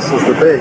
this is the bay.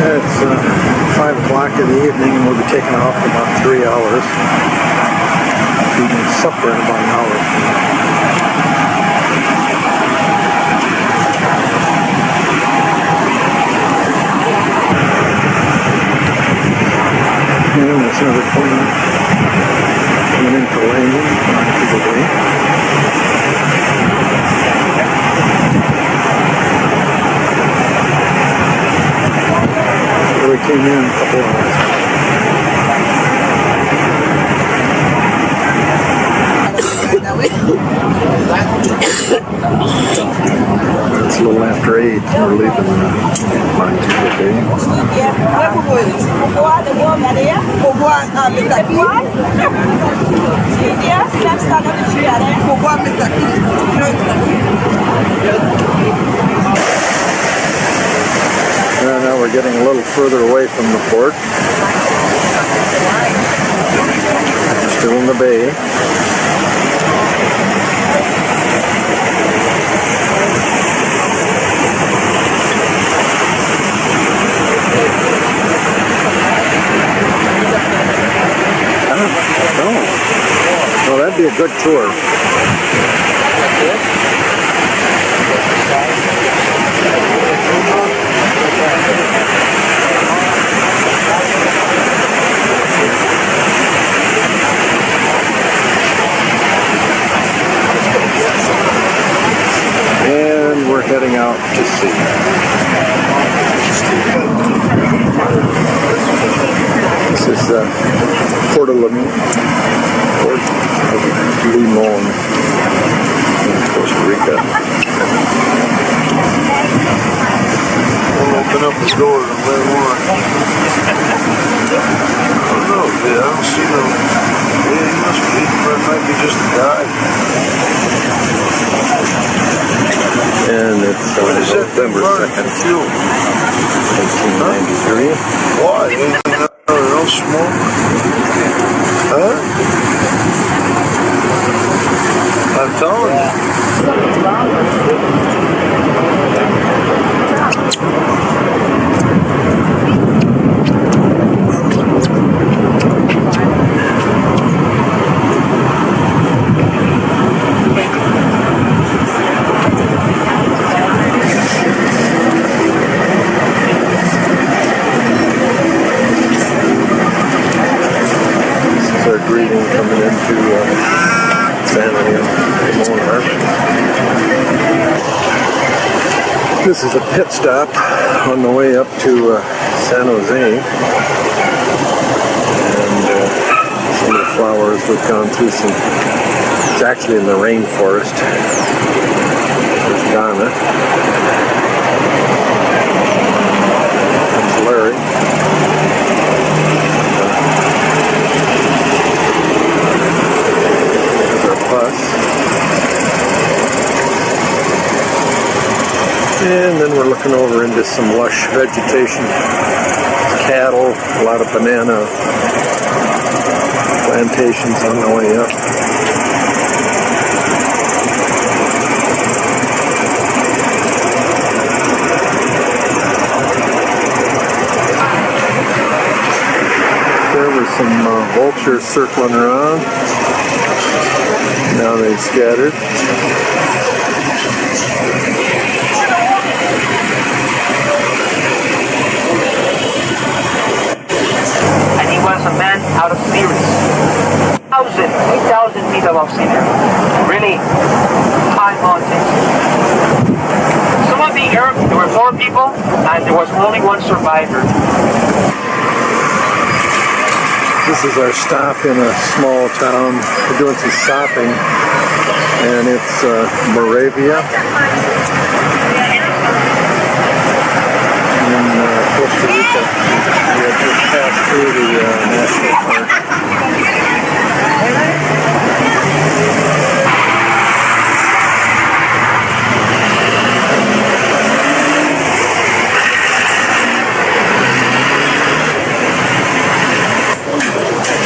It's 5 o'clock in the evening and we'll be taking off in about 3 hours. Eating supper in about an hour. And there's another plane coming in for landing onto the bay. We came in a couple hours ago. It's a little after 8. We're leaving Montego Bay. Now we're getting a little further away from the port. Still in the bay. Oh, well, that'd be a good tour. And we're heading out to sea. This is Port of Limon in Costa Rica. We'll open up the door and let one. I don't know, dude. I don't see no. Yeah, he must be. That might be just a guy. And it's November 2nd, 1893. Why? No smoke? Huh? I'm telling greeting coming into San Ramon. This is a pit stop on the way up to San Jose, and some of the flowers we've gone through some. It's actually in the rainforest. There's Ghana. That's Larry. And then we're looking over into some lush vegetation, cattle, a lot of banana plantations on the way up. There were some vultures circling around. Now they've scattered. A man out of series. 3,000 feet above sea level. Really high mountains. people, and there was only one survivor. This is our stop in a small town. We're doing some shopping, and it's Moravia in Costa Rica. We have just passed through the national park.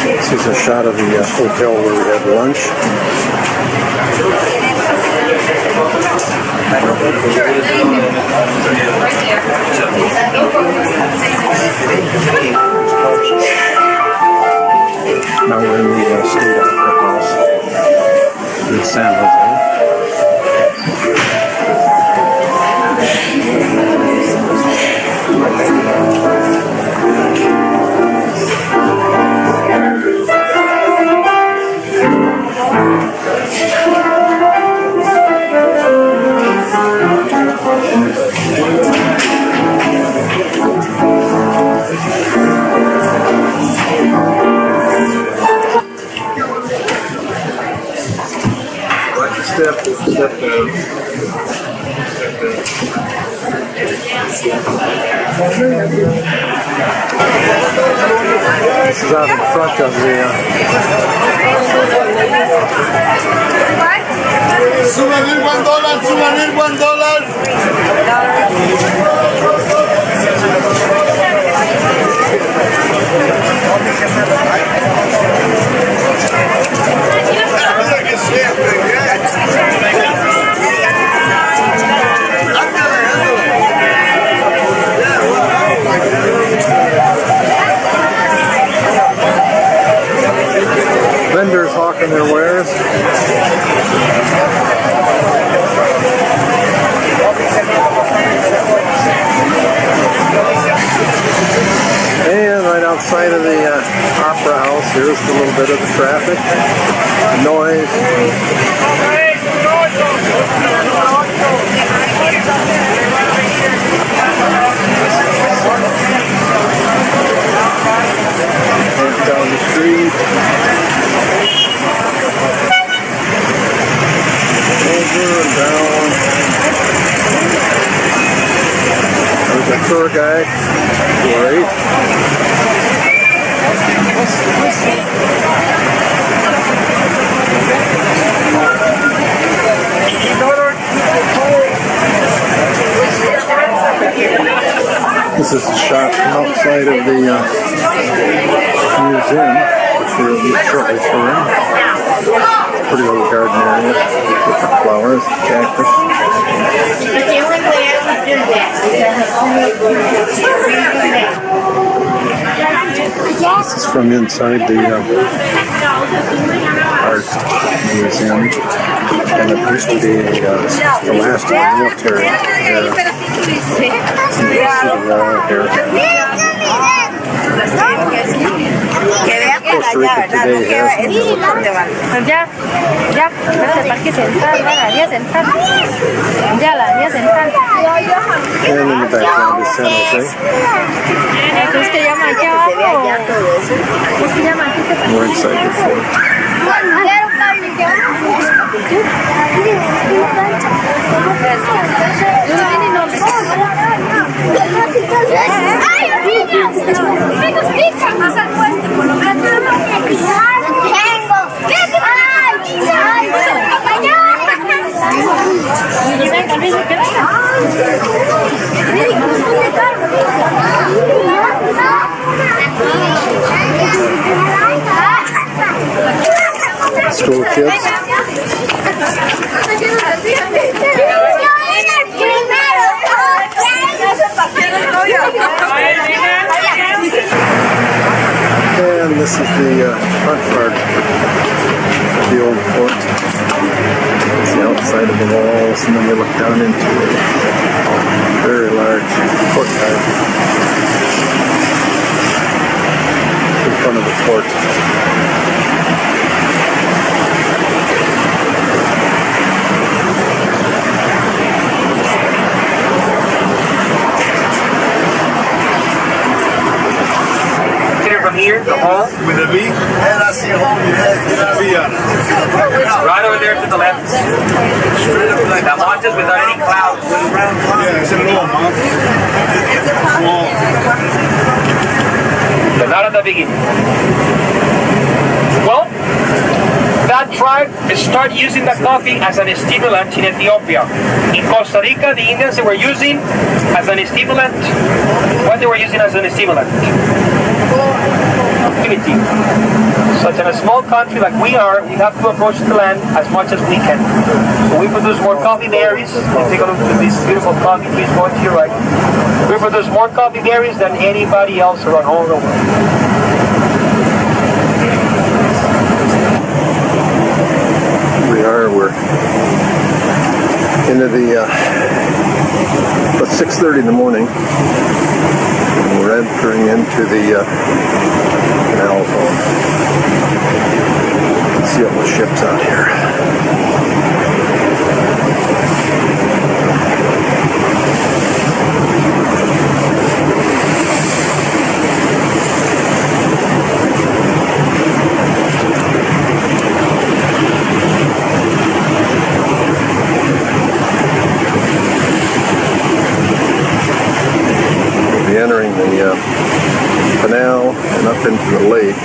This is a shot of the hotel where we had lunch. Now we're in the State Opera House in San Jose. Step down. This is out in front of the Souvenir $1, souvenir vendors hawking their wares. And right outside of the Opera House, here's a little bit of the traffic, the noise. And down the street. Over and down. There's a tour guide. Great. This is a shot from outside of the museum, which we'll be shortly touring. Pretty little garden area, different flowers, cactus. This is from inside the art museum, and it used to be the last military here. Costa Rica today has Ya, el parque central, la vía central. Ya, la vía central. and in the background is San Jose. ¿Cómo se llama aquí abajo? ¿Cómo se llama aquí? We're inside the fort. School kids. And this is the front part of the old fort. It's the outside of the walls, and then you look down into a very large courtyard in front of the fort. here, the hall. With a V? And I see a hole. Right over there to the left. Straight up like The mountains without any clouds. Yeah, it's a long, huh? But not at the beginning. Well, that tribe started using the coffee as an stimulant in Ethiopia. In Costa Rica, the Indians, they were using as an stimulant. What they were using as an stimulant? Activity. So in a small country like we are, we have to approach the land as much as we can. So we produce more coffee berries. Take a look at these beautiful coffee trees going to your right. We produce more coffee berries than anybody else around all the world. We're into it's 6:30 in the morning, and we're entering into the canal zone. Let's see all the ships out here. Entering the canal and up into the lake,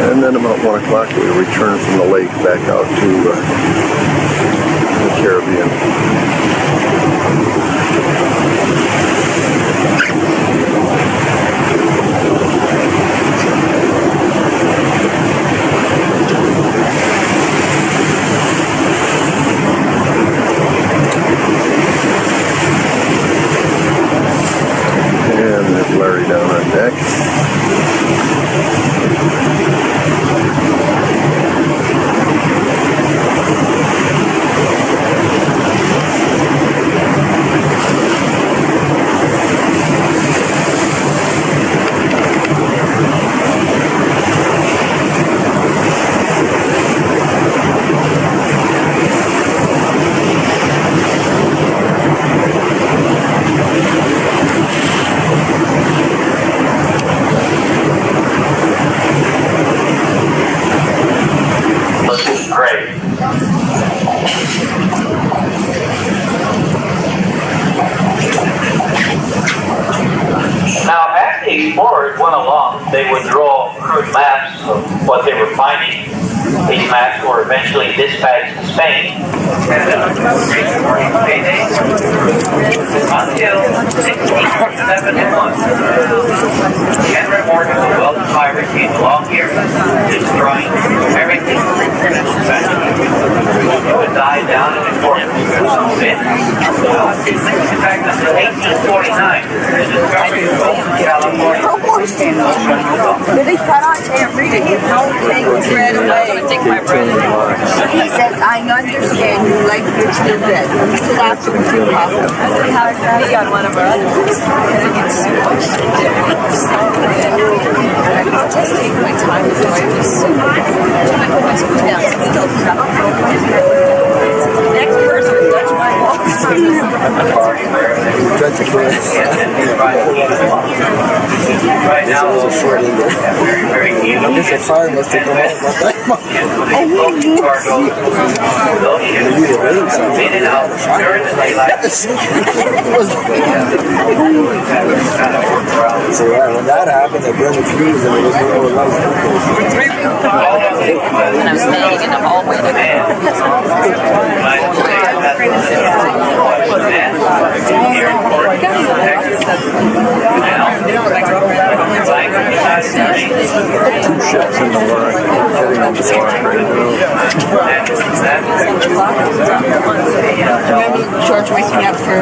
and then about 1 o'clock we return from the lake back out to the Caribbean. Larry down on deck. explorers went along, they would draw crude maps of what they were finding. These maps were eventually dispatched to Spain. Until 1671. Henry Morgan, the Welsh pirate, came along here, destroying everything. He would die down in the court. In fact, until 1849, the discovery of gold in California. But he cannot read it. His whole thing was read away. Take my bread. He says, I understand you like your children. He said, after the two hospitals. He got one of our others. I'll just take my time with my next person to touch my walls. Right now, This was a short ending. very keen. I guess the fire must have come out. In and out during the daylight. So when that happened, they burned the trees and there was no light. And I'm standing in the hallway. Two ships in the water, heading into the water right Remember George waking up for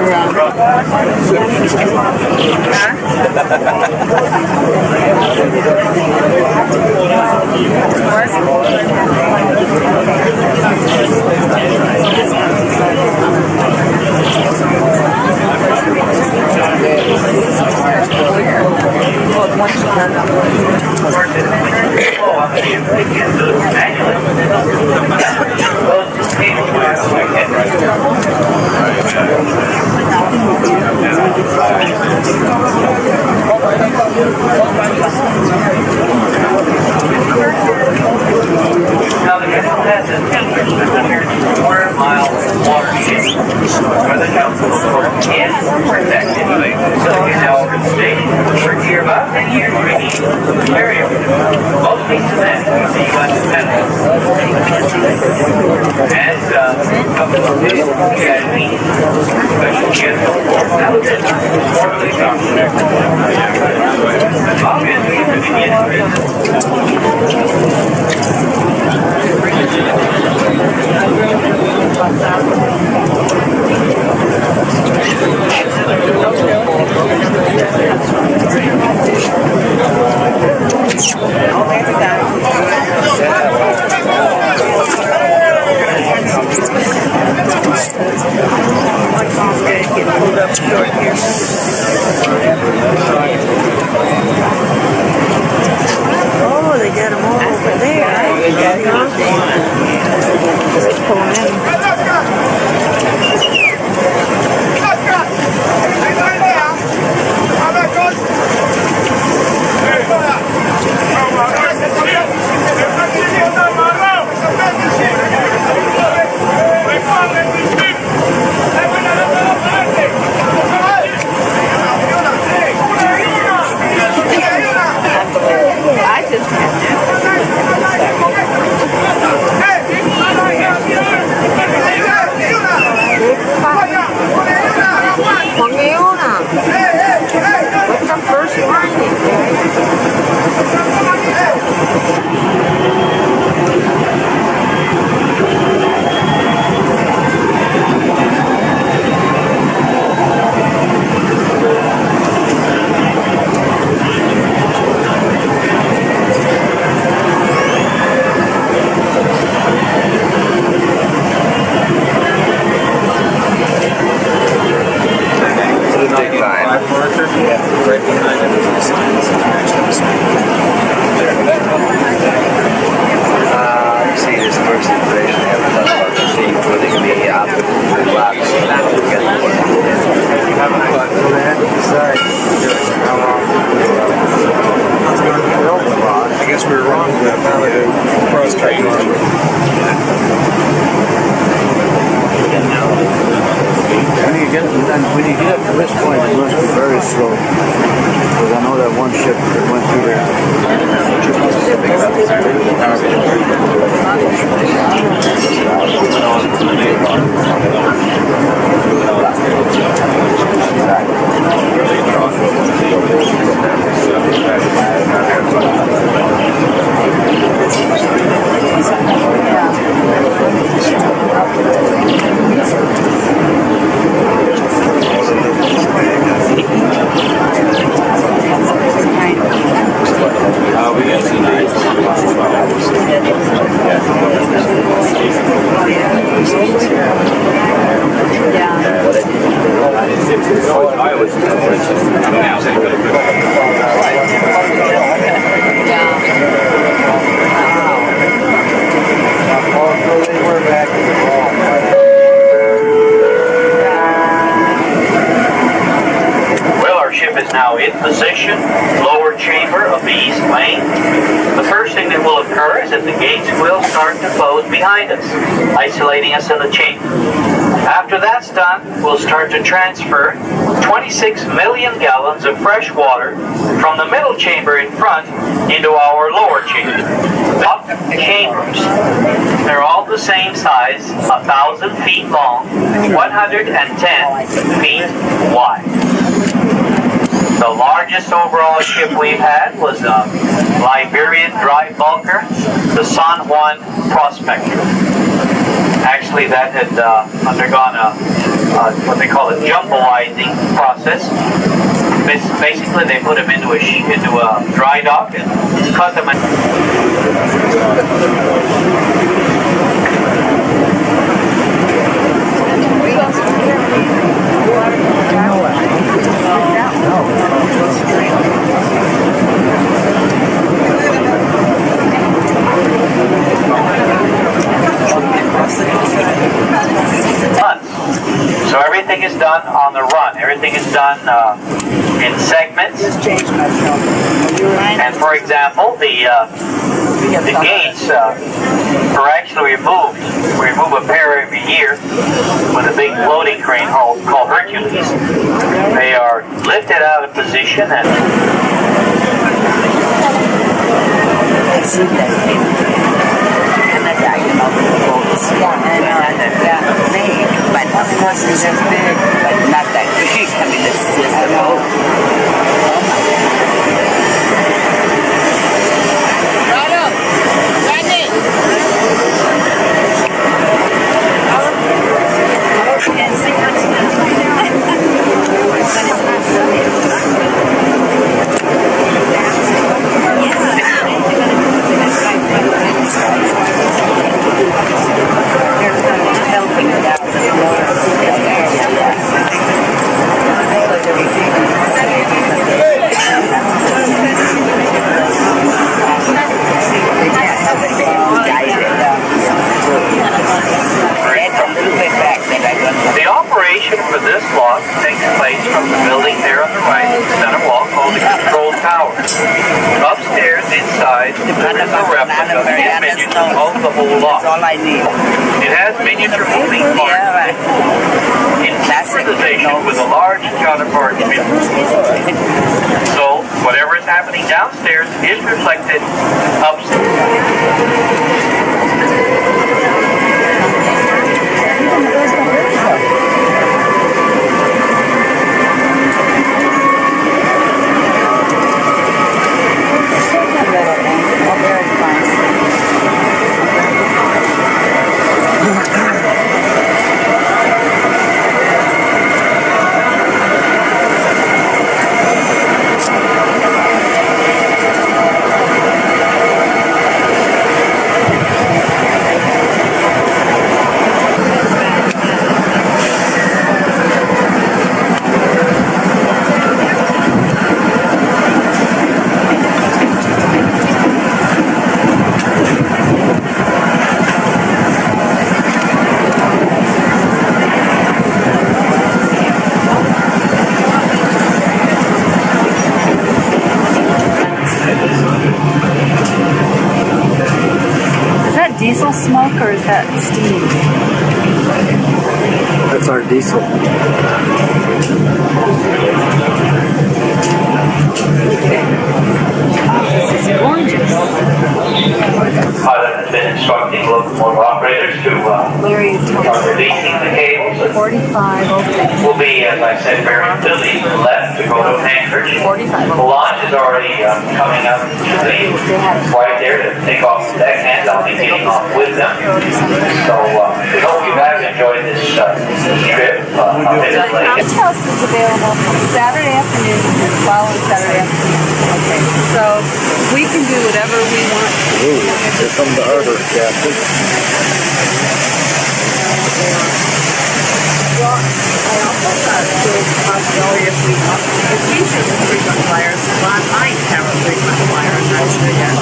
is protected. So you know, stay for here about 10 years area. Most pieces then you got the pedals. And special kids formally obviously Oh, they got them all over there. Just pulling in. What's the first finding? I guess we were wrong with that. Now they cross-check on it. When you get up to this point, it must be very slow. Because I know that one ship that went through there. Now in position, lower chamber of the east lane. The first thing that will occur is that the gates will start to close behind us, isolating us in the chamber. After that's done, we'll start to transfer 26 million gallons of fresh water from the middle chamber in front into our lower chamber. Up chambers. They're all the same size, 1,000 feet long, 110 feet wide. The largest overall ship we've had was a Liberian dry bulker, the San Juan Prospector. Actually, that had undergone what they call a jumboizing process. Basically, they put them into a dry dock and cut them. So everything is done on the run. Everything is done in segments. And for example, the The gates are actually removed. We remove a pair every year with a big floating crane called Hercules. They are lifted out of position and I've seen that thing. And I talked about the boats. Yeah, I know. Yeah, big. But of course it's just big, but not that big. I mean, it's just a boat. Oh my God. the operation for this lock takes place from the building there on the right, center wall, called the control tower. Upstairs, inside, there is a replica of the miniature of the whole lock. That's all I need. It has miniature moving parts in synchronization with a large counterpart mirror. So, whatever is happening downstairs is reflected upstairs. Diesel smoke or is that steam? That's our diesel. This is gorgeous. Pilot has been instructing locomotive operators to start releasing the cables. 45 over. Will be, as I said, bearing to the left to go to Anchorage. 45 The launch is already coming up to the right there to take off the deckhand. I'll be getting off with them. So we hope you have enjoyed this trip up in the lake. Which house is available Saturday afternoon and the following Saturday afternoon? Okay, so we can do whatever we want. Ooh, here comes the harbor captain. Well, I also thought there was a possibility if we should have frequent flyers, Ron might have a frequent flyer, I'm not sure yet.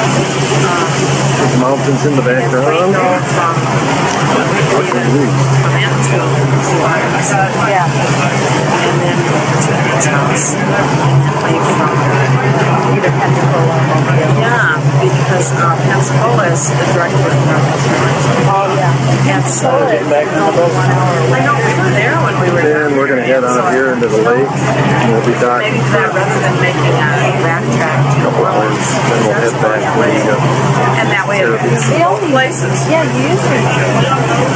There's mountains in the We background. go from into flyers. Yeah. And then go to the beach house. And then leave from Either Pensacola or Mobile. yeah, because Pensacola is directly from Oh, yeah. and so Get back on the boat. I know we were there when we were Then we're going to head out of here into the lake. And we'll be docking maybe for that rather than making a backtrack to a couple hours. Then we'll head back to and that way it's both places. Yeah, you usually.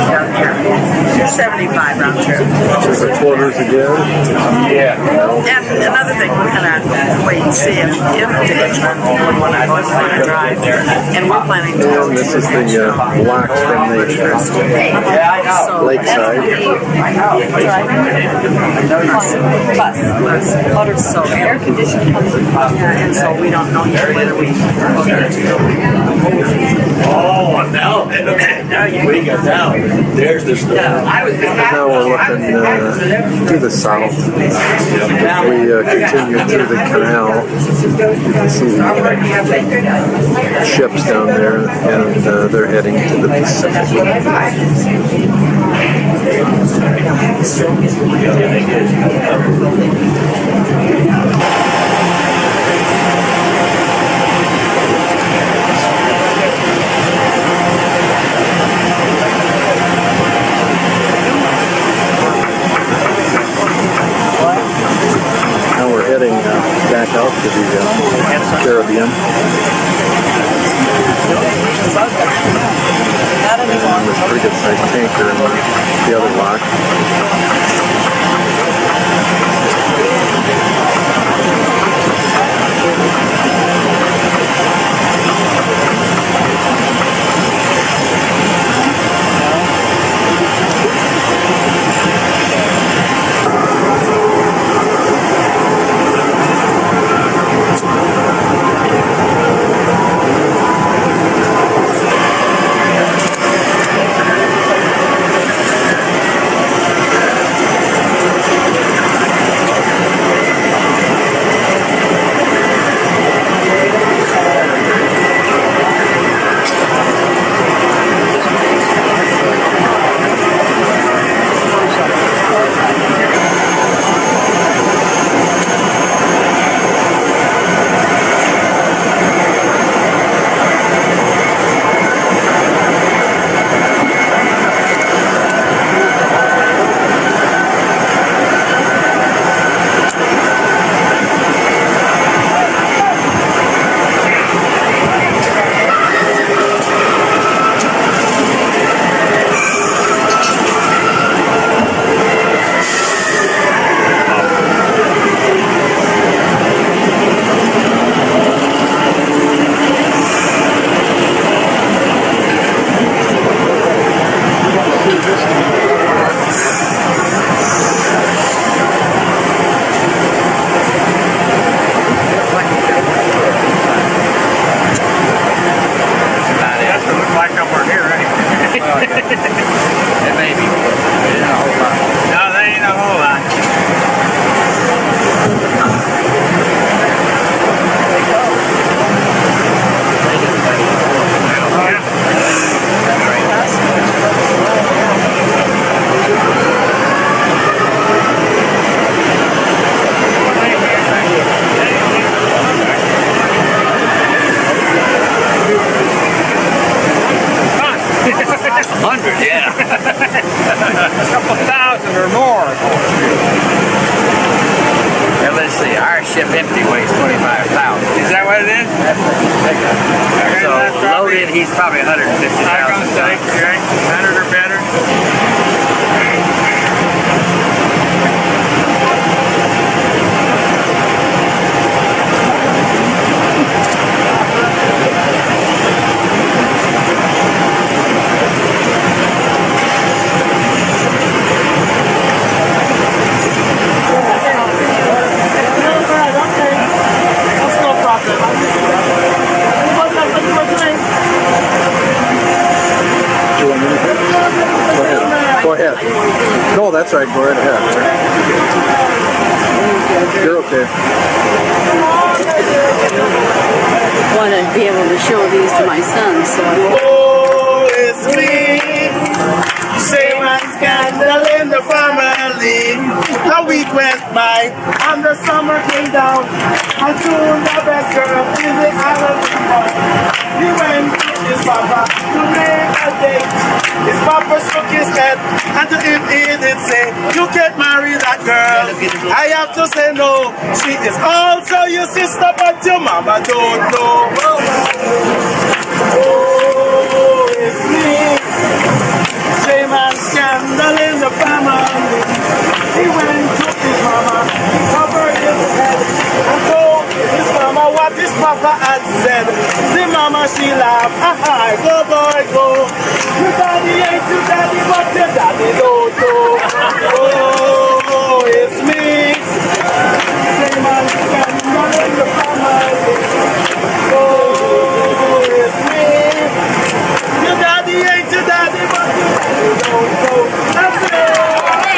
Down here. 275 round trip. just the quarters again. Yeah. And another thing, we're gonna wait and see if Richmond would want to drive. And we're planning to go And this is the blocks from the Yeah, I know. lakeside. Bus. So air conditioning comes in. Yeah, and so we don't know yet whether we will get to go. Oh, now we got down. There's the stuff. Now we're looking to the south. If we continue through the canal, you can see the ships down there, and they're heading to the Pacific. heading back out to the Caribbean. There's a pretty good sized tanker in the other lock. ship empty weighs 25,000. Is that what it is? So loaded, he's probably 150,000. I'm going to say, right? 100 or better. Go ahead. No, that's right. Go right ahead. You're okay. I want to be able to show these to my son, so oh, it's me. Shame and scandal in the family. A week went by and the summer came down, and soon the best girl in the island. He went to his papa to make a date. His papa shook his head, and to him he did say, "You can't marry that girl." I have to say no. She is also your sister, but your mama don't know. Oh, it's me. Shame and scandal in the family. He went to his mama, covered his head, and told his mama what his papa had said. The mama, she laughed, "Aha, go boy, go. Your daddy ain't your daddy, but your daddy don't know." Oh, it's me. Shame and scandal in the family. Oh, it's me. Your daddy ain't your daddy, but your daddy don't know. That's it.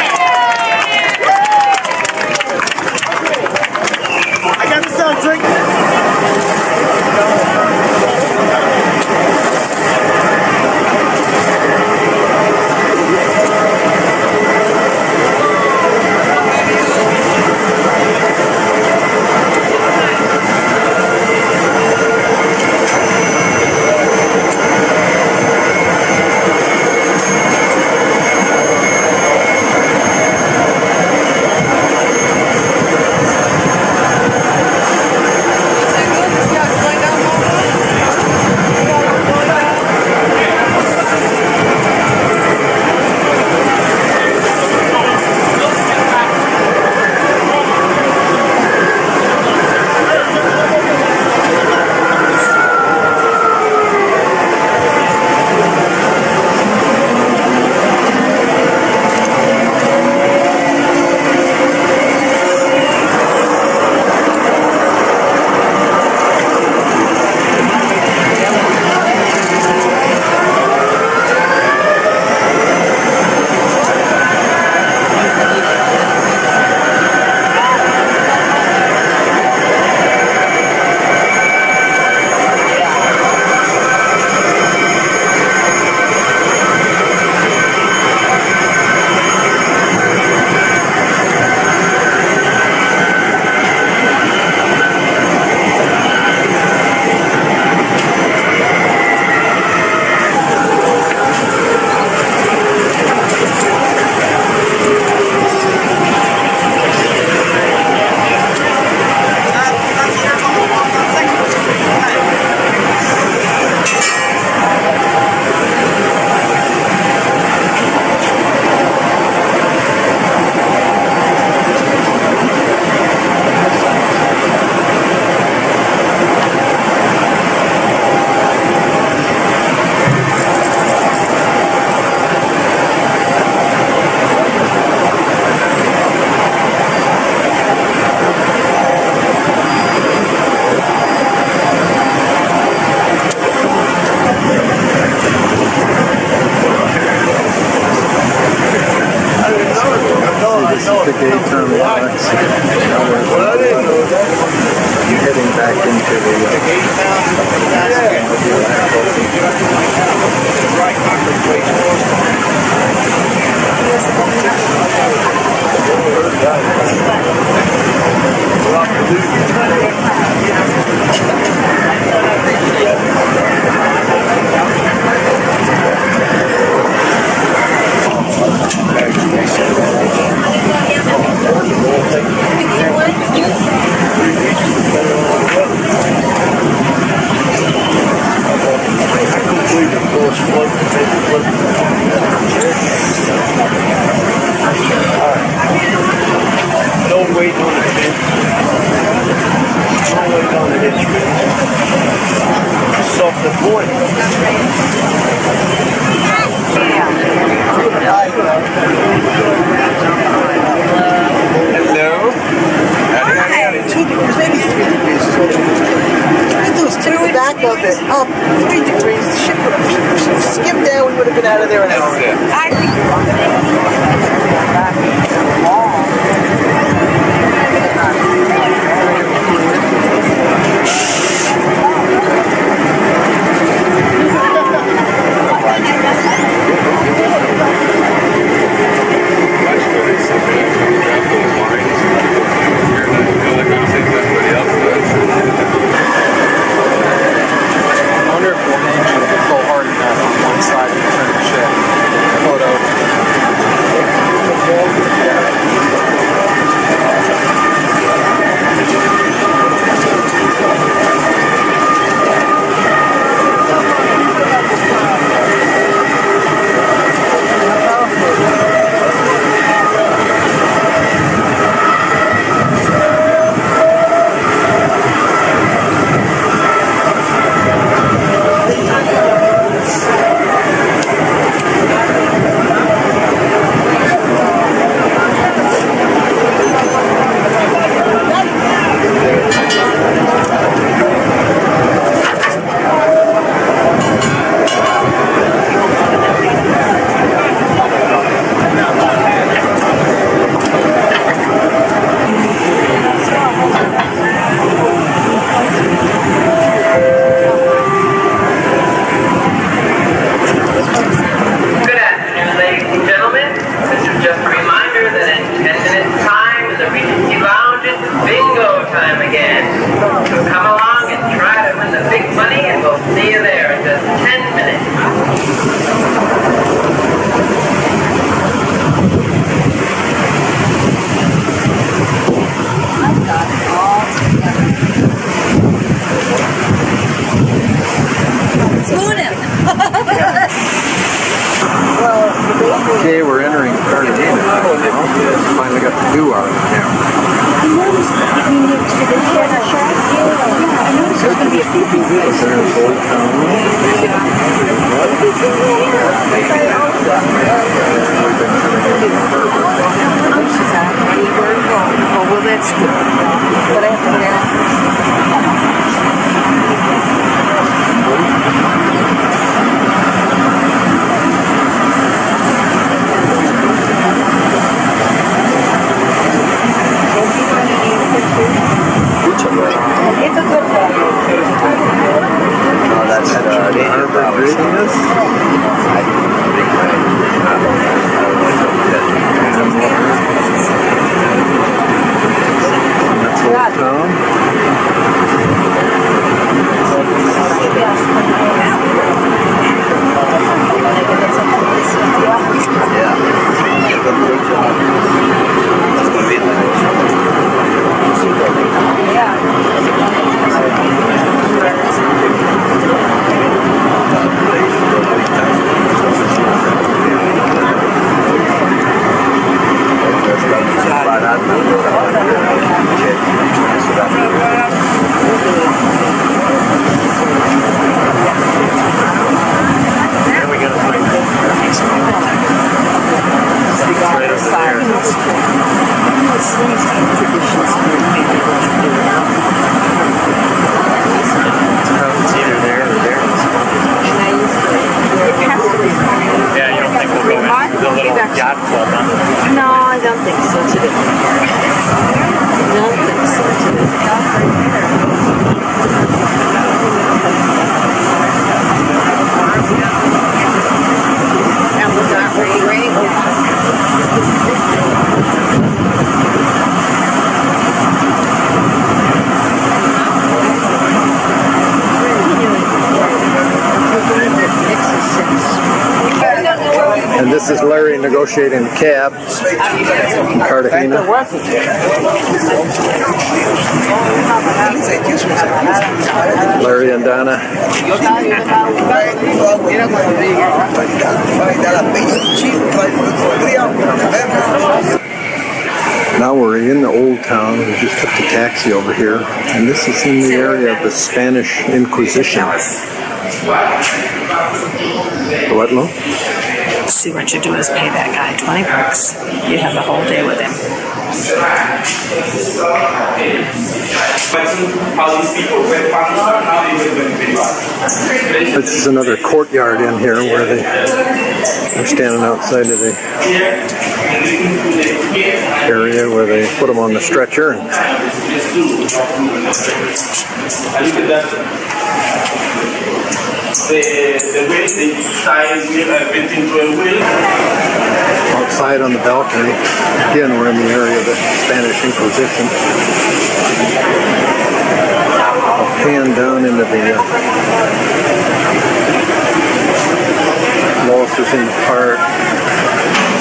Heading back into the No weight on it, man. No weight on it, it's soft and boy. Hello? Howdy. 2 degrees, maybe 3 degrees. It was to the back of it, up 3 degrees. The ship would have skimmed down, we would have been out of there an hour. I think Okay, we're entering Cartagena now. Finally got to do our camera. I noticed that. You need to the shed or shark? Yeah, I noticed there's going to be a few people. There's Old Town. Oh, well, that's good. But I have to get Barato. This is Larry negotiating the cab. Cartagena. Larry and Donna. Now we're in the old town. We just took the taxi over here, and this is in the area of the Spanish Inquisition. What, Lo? See, what you do is pay that guy $20. You have the whole day with him. This is another courtyard in here where they're standing outside of the area where they put them on the stretcher. Outside on the balcony, again we're in the area of the Spanish Inquisition. I'll pan down into the Lois is in the park.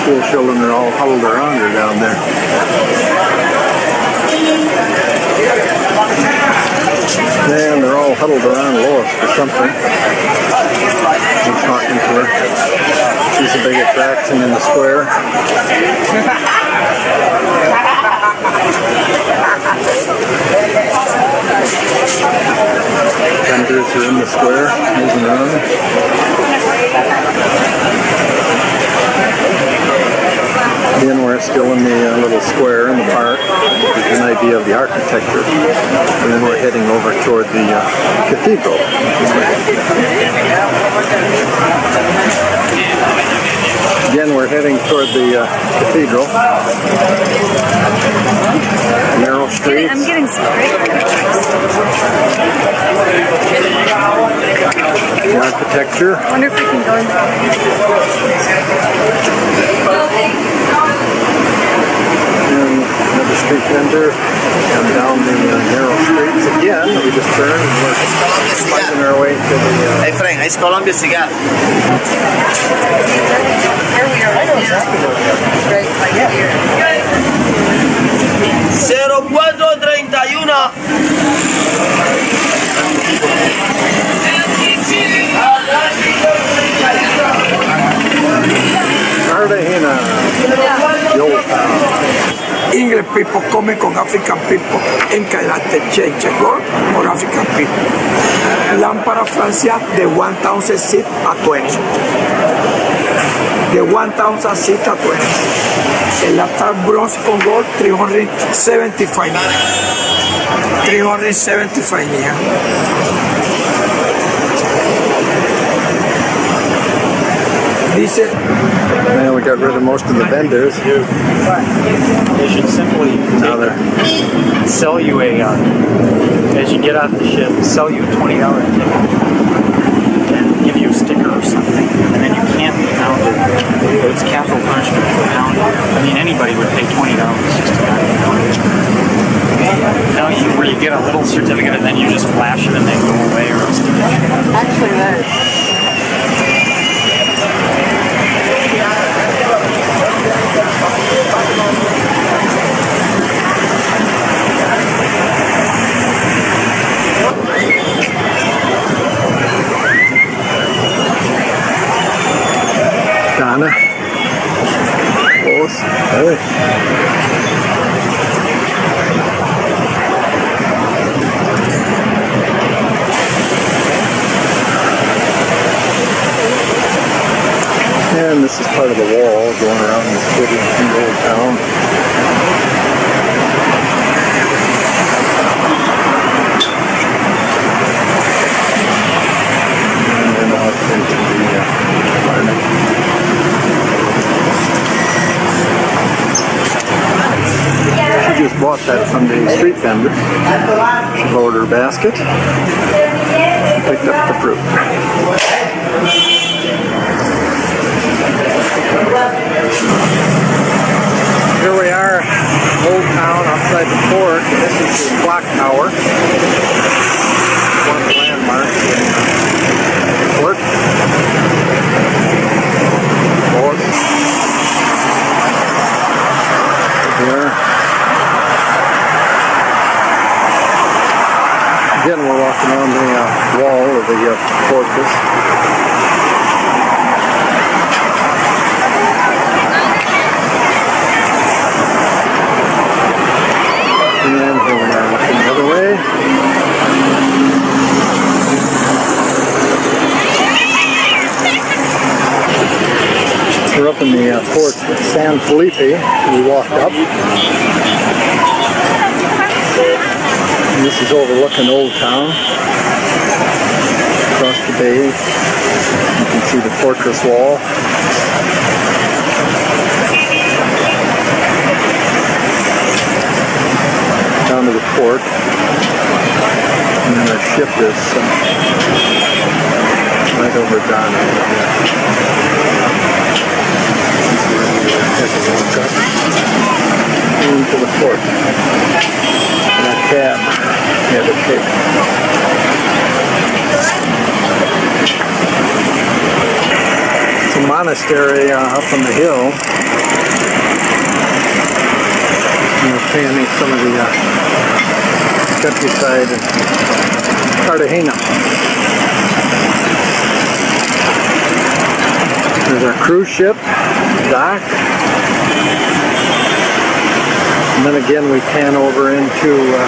School children are all huddled around her down there. Man, they're all huddled around Lois for something. I'm talking to her. She's a big attraction in the square. Vendors are in the square, moving around. Again, we're still in the little square in the park. Gives an idea of the architecture. And then we're heading over toward the cathedral. Again, we're heading toward the cathedral. Narrow streets. I'm getting some great The architecture. I wonder if we can go in And another street vendor. Come down the narrow streets again. We just turned and we're finding our way to the... Hey Frank, it's Colombia cigar. Here we are. I know exactly where we are. It's right here. 0431. Cartagena, the old town. English people come con African people en carácter change or African people. Lámpara Francia de 1,000 seat a 20. The 1,000 seat a 20. El altar bronze con gold 375. 375 Dice. Man, we got rid of most of the vendors. They should simply sell you a, as you get off the ship, sell you a $20 ticket and give you a sticker or something, and then you can't be pounded. But it's capital punishment for pounding. I mean, anybody would pay $20 just to not be pounded. Now where you get a little certificate and then you just flash it and then go away or else. Actually, that. Donna. Lois. Hey. And this is part of the wall going around the city in the old town. And then out into the garden. She just bought that from the street vendor. She lowered her basket, picked up the fruit. Here we are, old town outside the port. This is the clock tower. One of the landmarks in the port. Again, we're walking on the wall of the fortress. And here we are looking the other way. We're up in the Fort San Felipe. We walked up. And this is overlooking Old Town. Across the bay, you can see the fortress wall. Down to the port. And then our ship is right over Ghana. Into the port. And that cab, yeah, the pig. It's a monastery up on the hill. And we're panning some of the countryside in Cartagena. There's our cruise ship dock. And then again we pan over into a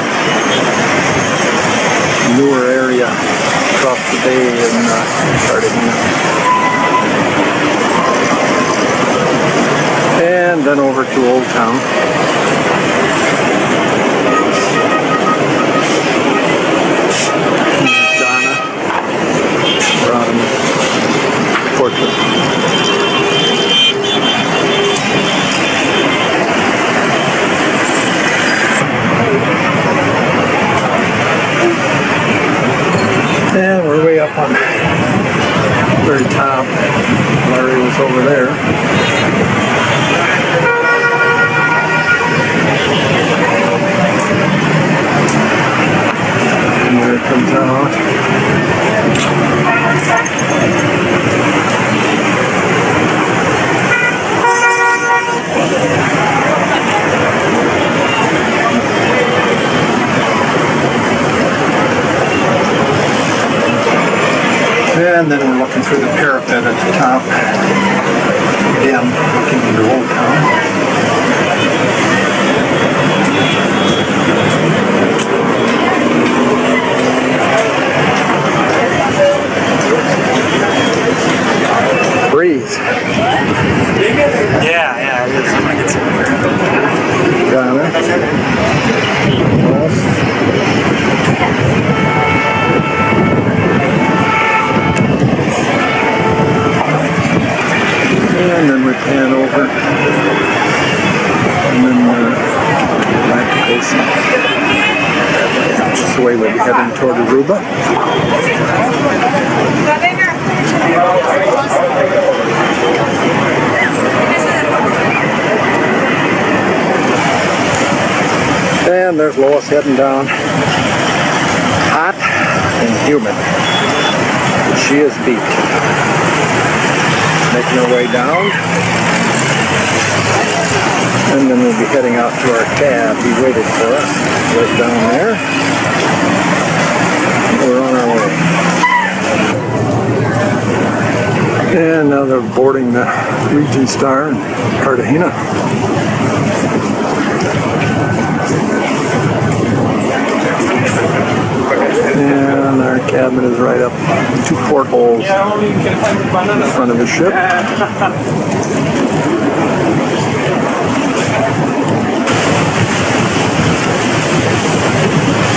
newer area across the bay in Cartagena. And then over to Old Town. There's Donna. We're out in the fortress. And we're way up on the very top. Larry was over there. And there it comes out. And then we're looking through the parapet at the top. Again, looking into Old Town. Breeze. Yeah, it is. I can see it. Ghana. And then we pan over, and then Atlantic Ocean. Which is the way we'll be heading toward Aruba. And there's Lois heading down. Hot and humid. She is beat. Making our way down, and then we'll be heading out to our cab. He waited for us right down there. We're on our way. And now they're boarding the Regent Star in Cartagena. And our cabin is right up 2 portholes in front of the ship.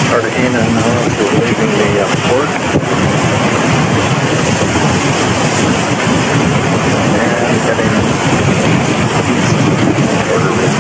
Cartagena now, we're leaving the port. And heading east toward Aruba.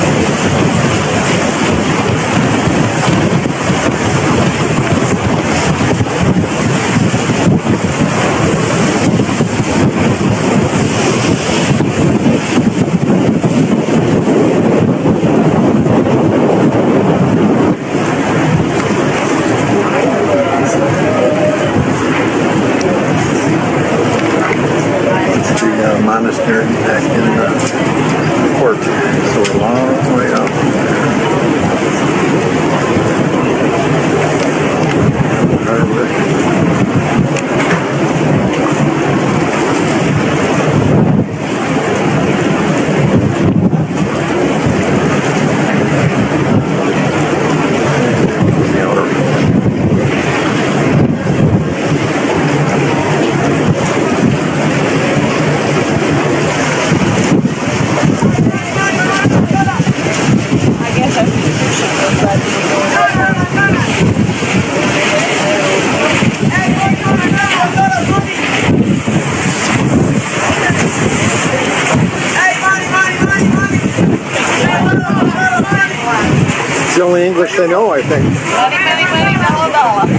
they know, I think. Money, money, money, dollar, dollar.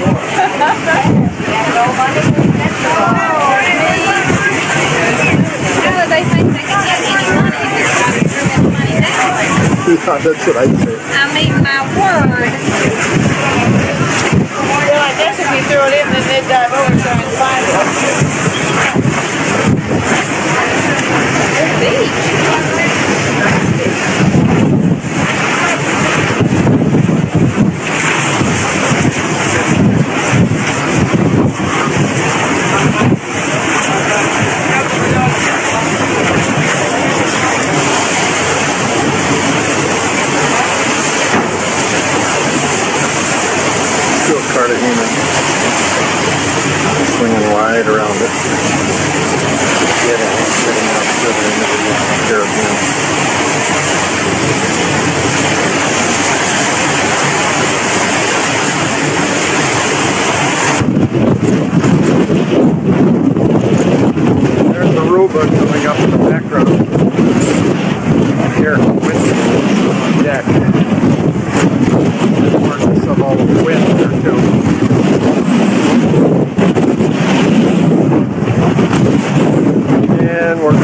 No, they think they can get any money. They're trying to bring money down. Yeah, that's what I'd say. I mean, my word. Well, I guess if you throw it in, then they'd dive over trying to find it. Still Cartagena. Swinging wide around it. Get it, sitting out further into the Caribbean. There's the rowboat coming up in the background. Here, with the deck. There's of all the wind there too. And we're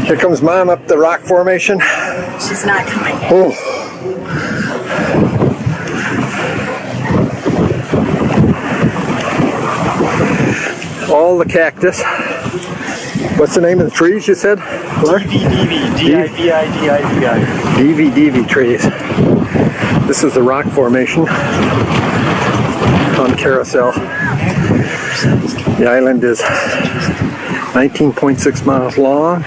here comes Mom up the rock formation. She's not coming. Oh. All the cactus. What's the name of the trees you said? DV, D-I-V-I-D-I-V-I. DV trees. This is the rock formation on Carousel. The island is 19.6 miles long,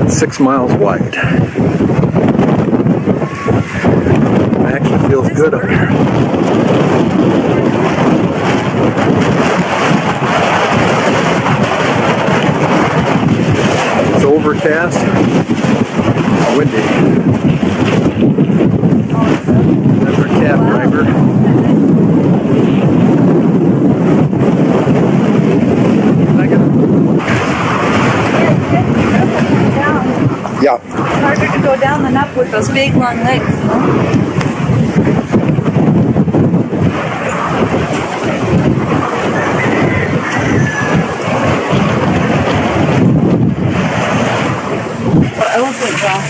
6 miles wide. It actually feels good up here. overcast, windy. That's our cab driver. Yeah. It's harder to go down than up with those big long legs, you know? Elephant rock.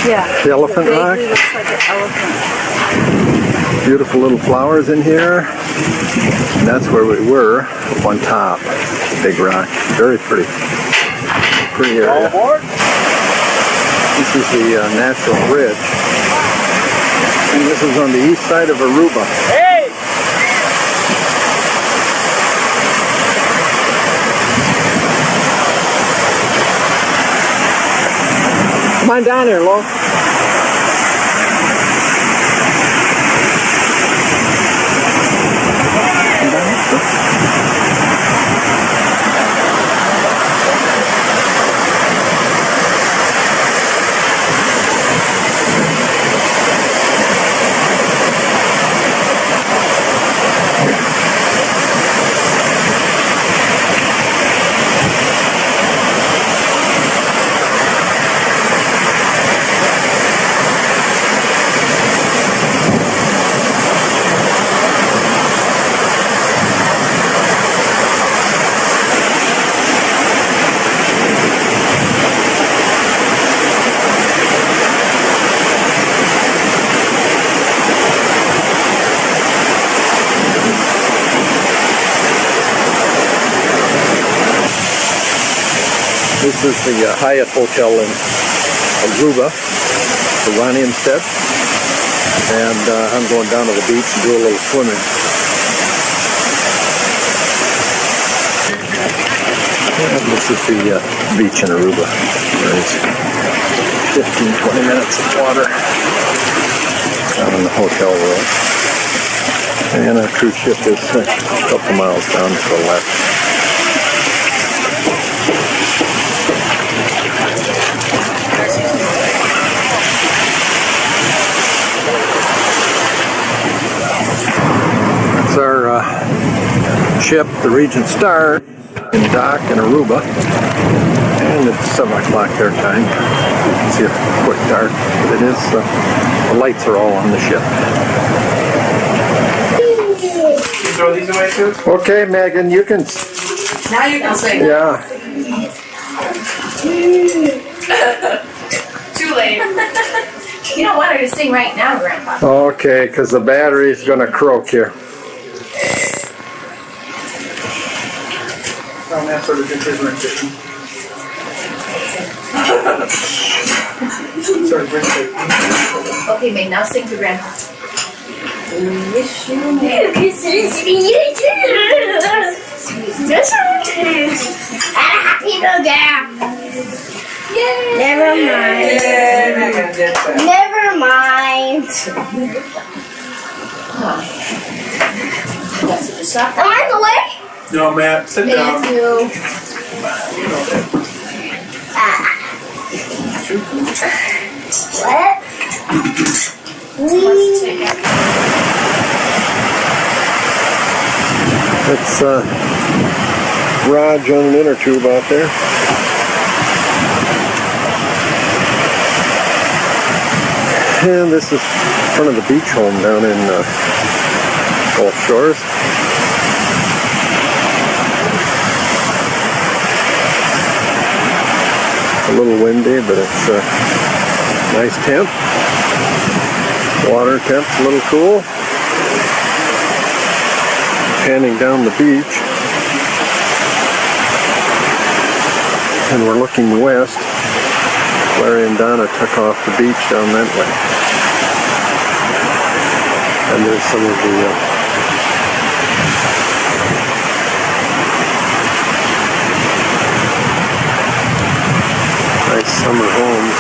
Yeah. The elephant rock? It looks like an elephant. Beautiful little flowers in here. And that's where we were, up on top. Big rock. Very pretty. Pretty area. This is the natural bridge. And this is on the east side of Aruba. Hey! Come on down here, Lo. This is the Hyatt Hotel in Aruba, Iranianstead, and I'm going down to the beach and do a little swimming. And this is the beach in Aruba. There's 15-20 minutes of water down in the hotel room. And our cruise ship is a couple miles down to the left. That's our ship, the Regent Star, in dock in Aruba. And it's 7 o'clock their time. You can see it's quite dark, but it is, the lights are all on the ship. You throw these away too? Okay, Megan, you can... Now you can sing. Yeah. Too late. You don't want her to sing right now, Grandpa. Okay, because the battery's going to croak here. On that sort of rendition. Okay, May, now sing for Grandpa. Wish you happy birthday. Never mind. Never mind. Am I in the way? No, Matt, sit down. Thank you. What? It's Raj on an inner tube out there. And this is front of the beach home down in Gulf Shores. A little windy, but it's a nice temp. Water temp's a little cool. Panning down the beach. And we're looking west. Larry and Donna took off the beach down that way. And there's some of the nice summer homes.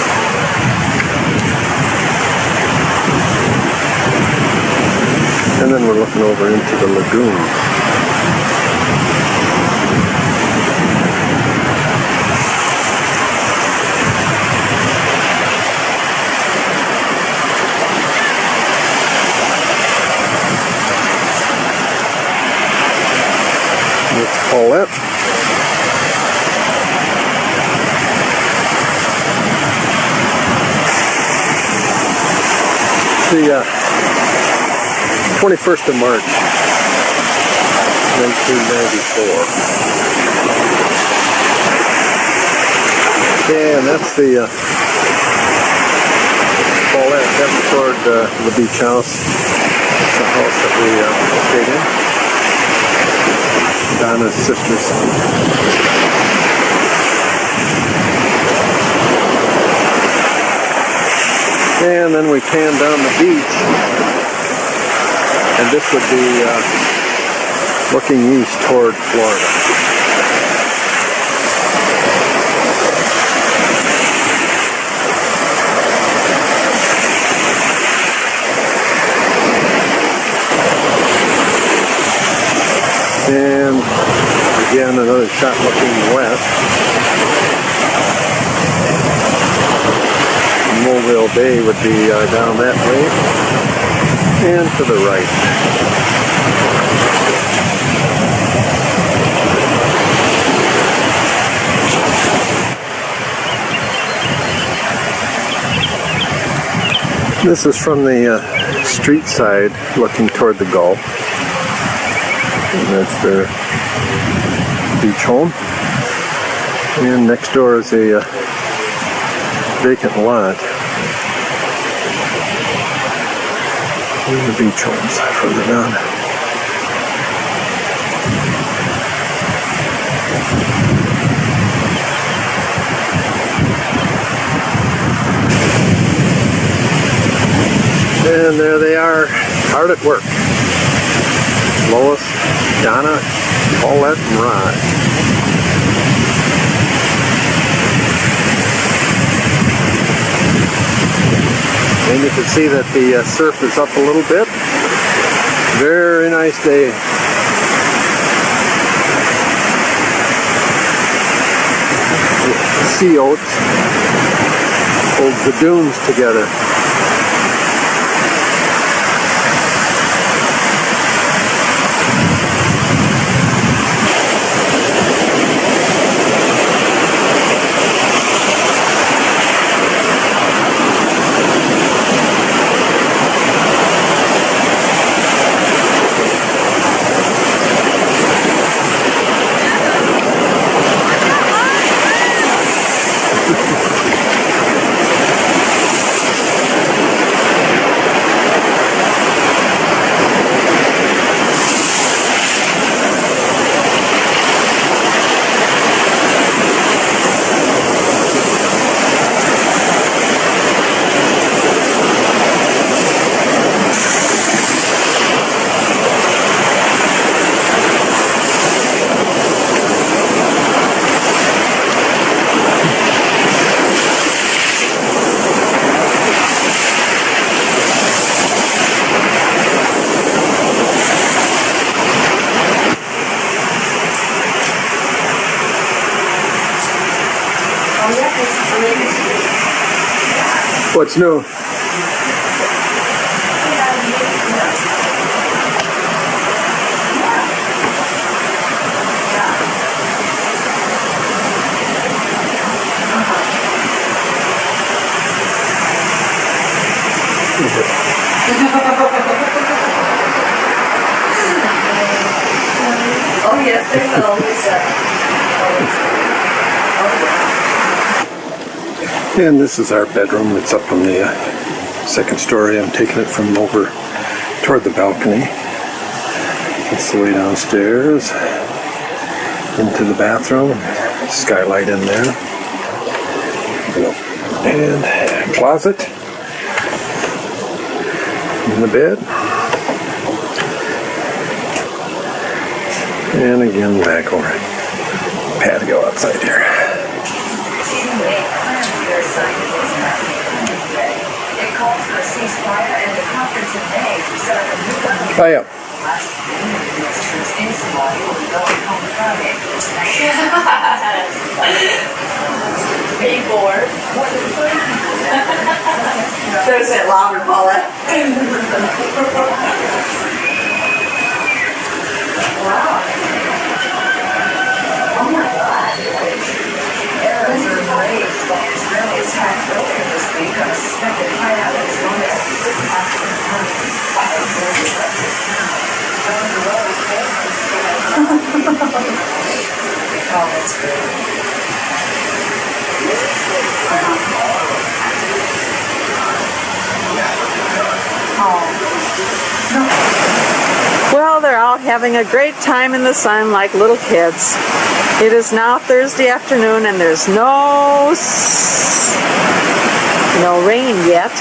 And then we're looking over into the lagoon. the 21st of March, 1994. Yeah, and that's the Paulette heading toward the beach house. It's the house that we stayed in. Donna's sister's. And then we pan down the beach, and this would be looking east toward Florida. And again, another shot looking west. Mobile Bay would be down that way and to the right. This is from the street side looking toward the Gulf. And that's their beach home. And next door is a vacant lot. And the beach homes further down. And there they are, hard at work. Lois, Donna, Paulette, and Rod. And you can see that the surf is up a little bit. Very nice day. The sea oats holds the dunes together. What's new? Oh yes, they will. And this is our bedroom. It's up on the second story. I'm taking it from over toward the balcony. It's the way downstairs into the bathroom. Skylight in there. And closet. In the bed. And again back over patio outside here. Oh yeah. Are you bored? There's that louder, Paulette. Wow. Oh my God. This is great. It's half filtered this week. I suspect it might have its own Well, they're all having a great time in the sun like little kids. It is now Thursday afternoon and there's no rain yet.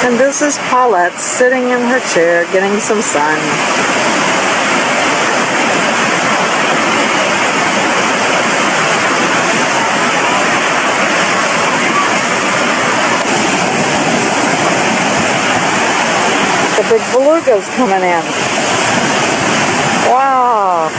And this is Paulette sitting in her chair getting some sun. The big beluga's coming in. Wow.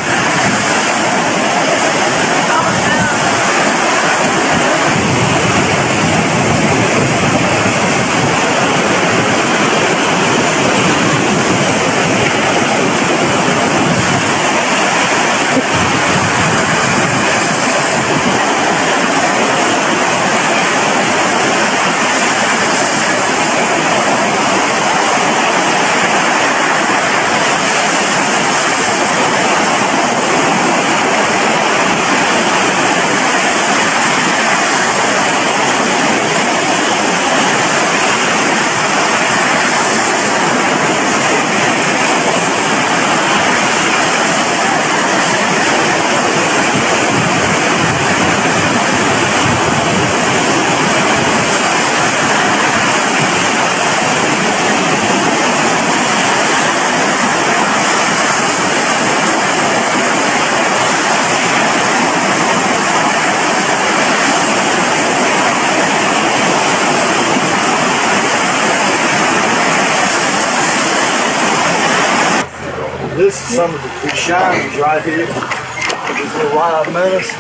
This is some of the shiners right here. These little wild meadows.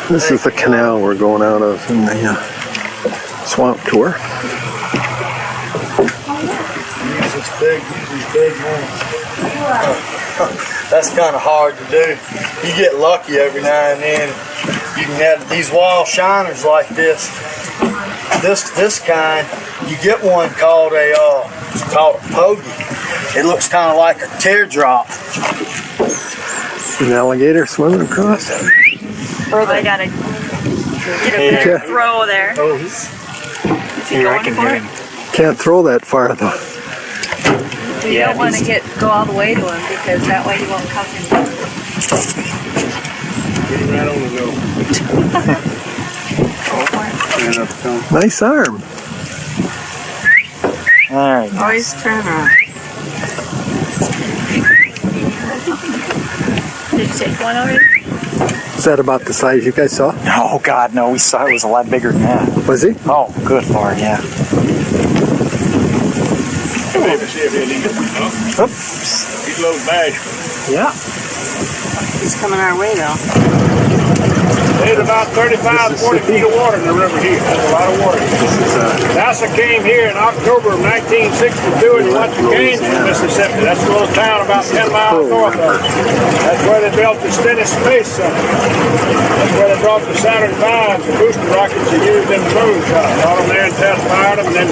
This is the canal we're going out of in the swamp tour. Use these big ones. That's kind of hard to do. You get lucky every now and then. You can have these wild shiners like this. This kind, you get one called it's called a pogie. It looks kind of like a teardrop. An alligator swimming across. Or they gotta get a better throw there. Oh, here I can get him. Can't throw that far though. You don't want to go all the way to him because that way he won't come in. Get right on the go. Nice arm. Alright. Always turn around. Did you take one already? Is that about the size you guys saw? Oh God, no, we saw it was a lot bigger than that. Was he? Oh, good Lord, yeah. Oops. He's a little bashful. Yeah. He's coming our way though. There's about 35, 40 feet of water in the river here. That's a lot of water. NASA came here in October of 1962 and went to Gainesville, Mississippi. That's a little town about 10 miles north of it. That's where they built the Stennis Space Center. That's where they brought the Saturn V, the booster rockets they used in the moonshot. Brought them there and test fired them, and then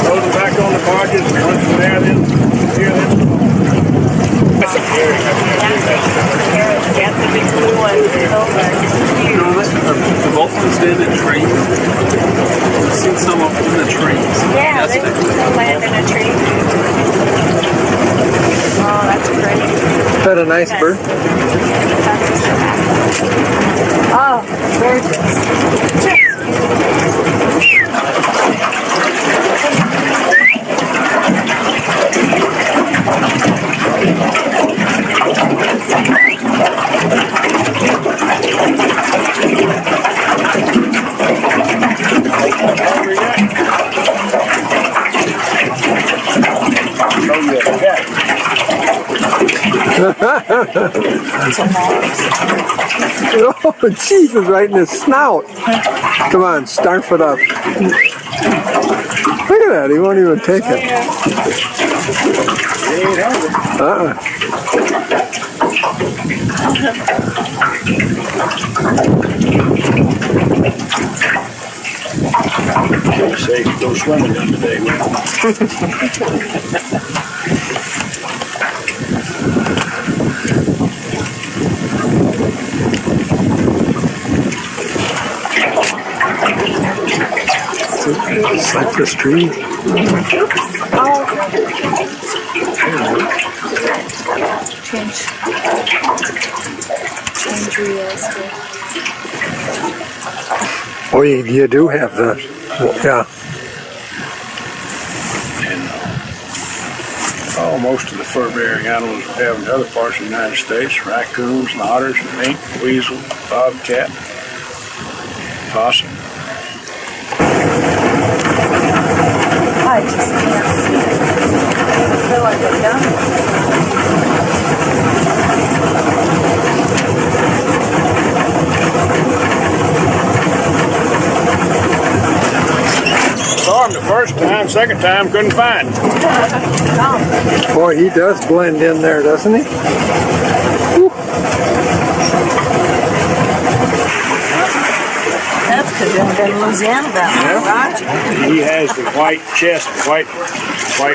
loaded them back on the barges and went from there then here then. That's a carry. That's the big blue one. The Vulcans did in trees. I've seen some of them in the trees. Yeah, they land in a tree. Oh, that's great. Is that a nice bird? Oh, gorgeous. Oh, Oh, Jesus, right in his snout. Come on, starf it up. Look at that, he won't even take it. Say, go swimming in today, man. Cypress tree. Change reels. Oh, you do have the, yeah. And most of the fur-bearing animals we have in other parts of the United States, raccoons, and otters, mink, weasel, bobcat, possum. I just can't see it. I feel like I've done it. Saw him the first time, second time couldn't find him. Boy, he does blend in there, doesn't he? Whew. That's because you've been in Louisiana that long, right? He has the white chest, white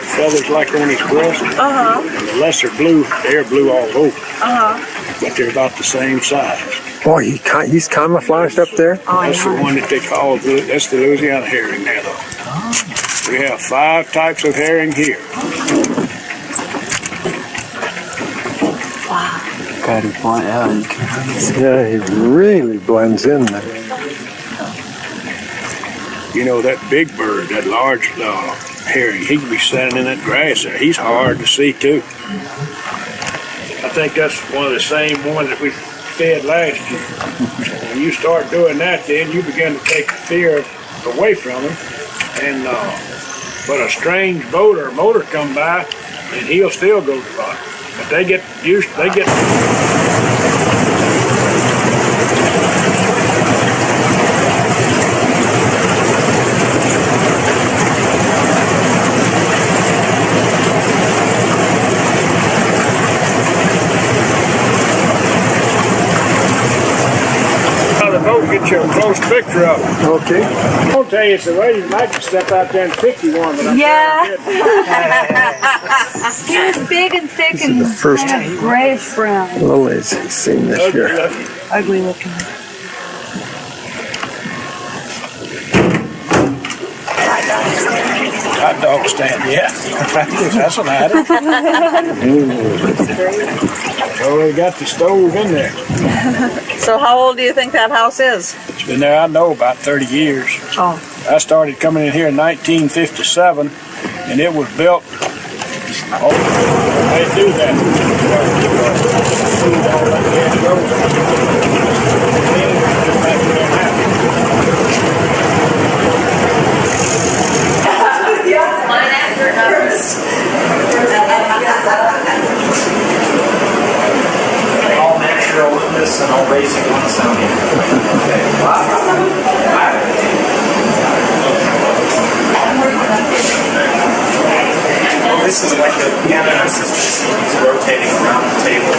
feathers like on his breast. And the lesser blue, they're blue all over. But they're about the same size. Boy, he's camouflaged up there. That's the one that they call, that's the Louisiana herring there, though. We have 5 types of herring here. Got it, Yeah, he really blends in there. You know, that big bird, that large herring, he can be standing in that grass there. He's hard to see, too. I think that's one of the same ones that we fed last year. When you start doing that, then you begin to take the fear away from him. And but a strange boat or motor come by, and he'll still go to the bottom. But they get used. They get. Get you a close picture of it. Okay. I'll tell you, it's the way you might just step out there and pick you one. But It's big and thick and the first kind of grayish brown. lilies he's seen this year. Ugly looking. Hot dog stand, yeah. That's an item. So we got the stove in there. So how old do you think that house is? It's been there, I know, about 30 years. Oh. I started coming in here in 1957, and it was built. Oh, they do that. All natural witness and all basic one sounding. This is like a piano assistant. He's rotating around the table.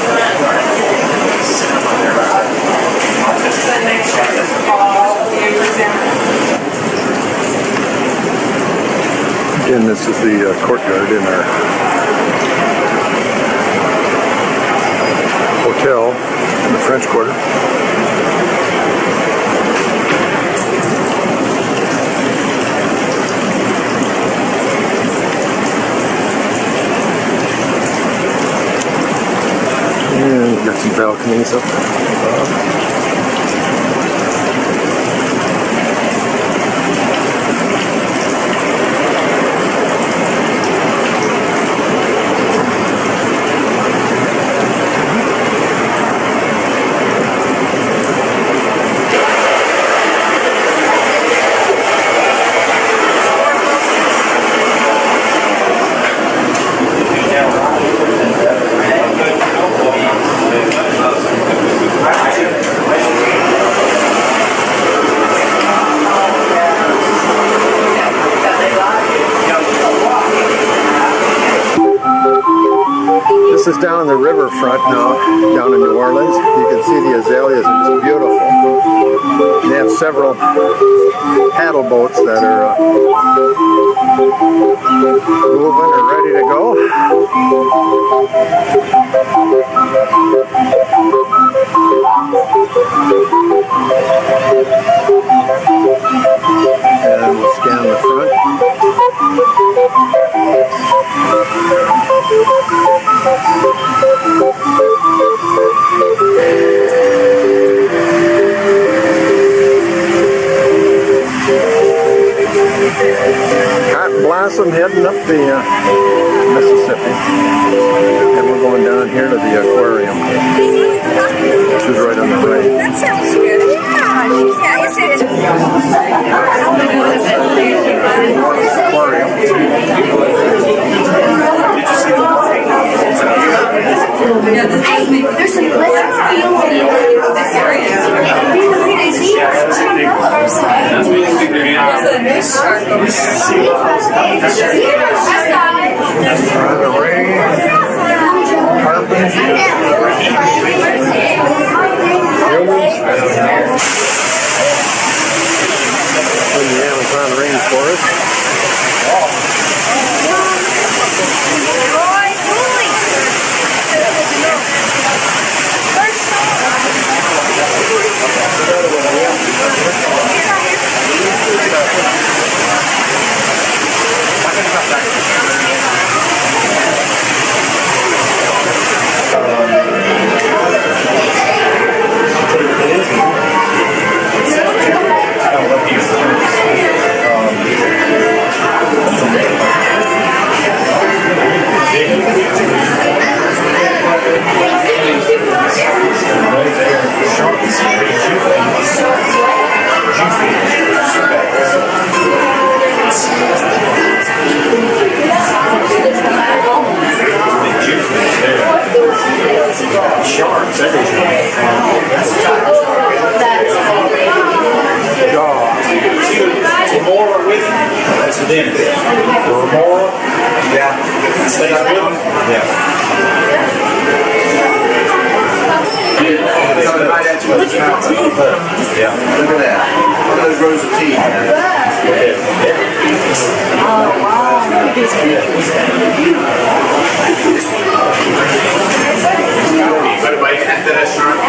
Again, this is the courtyard in our hotel in the French Quarter. And we've got some balconies up above. This is down the riverfront now, down in New Orleans. You can see the azaleas are just beautiful. They have several paddle boats that are moving or ready to go. And we'll scan the front. Cotton blossom heading up the Mississippi. And we're going down here to the aquarium, which is right on the right. That sounds good. Yeah, yes it is. Aquarium. There's some legends in this area. In the Amazon rainforest. That's for them. For more, yeah. Stays with them. Yeah. Yeah. Look at that. Look at those rows of teeth. Oh, wow. Look at these pictures. Everybody at the restaurant.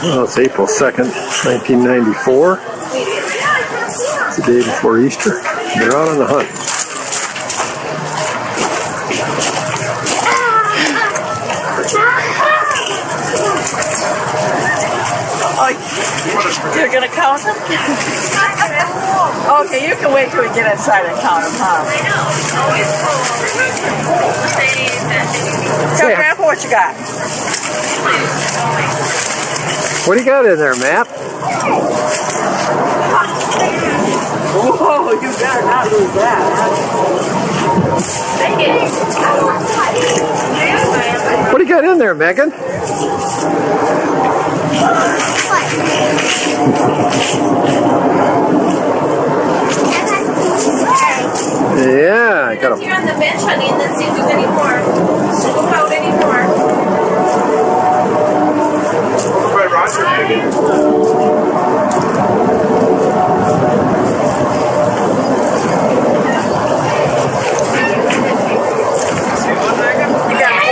Well, it's April 2nd, 1994. It's the day before Easter. They're out on the hunt. Oh, you're going to count them? Okay, you can wait till we get inside and count them, huh? Tell Grandpa what you got. What do you got in there, Matt? Whoa, you better not lose that. What do you got in there, Megan? Yeah, I got Here on the bench, honey, and then see if there's any more. So look out any more. You got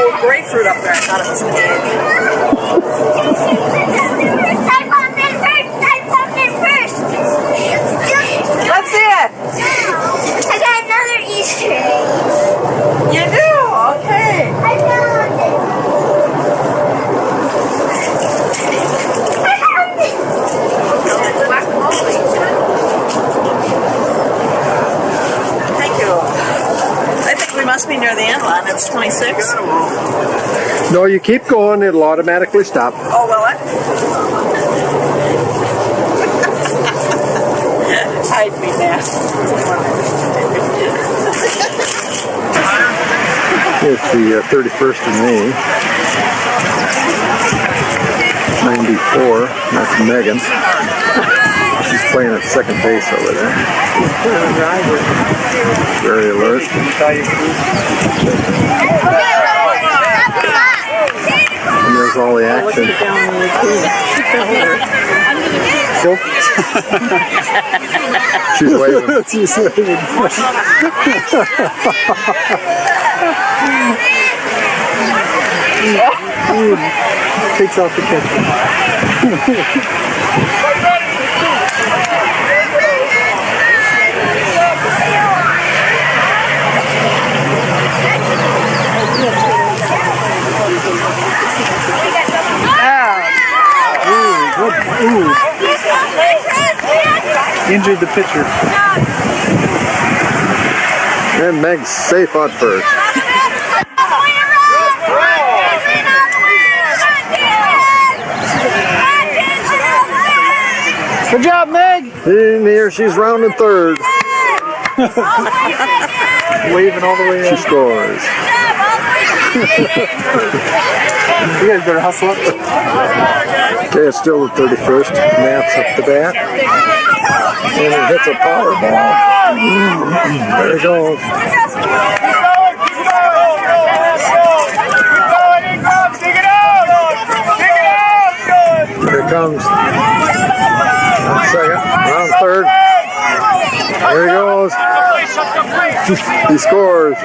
must be near the end line. It's 26. No, you keep going, it'll automatically stop. Oh, will it? Hide me now. It's the 31st of May, 94. That's Megan. She's playing at second base over there. Very alert. And there's all the action. She's waving. She's waving. Takes off the catcher. Ooh. Injured the pitcher. And Meg's safe on first. Good job, Meg! In here, she's rounding third. Waving all the way in. She scores. You guys better hustle up. Okay, it's still the 31st. Matt's up to bat. And it hits a power ball. There it goes. Here it comes. Second, round third. There he goes. He scores.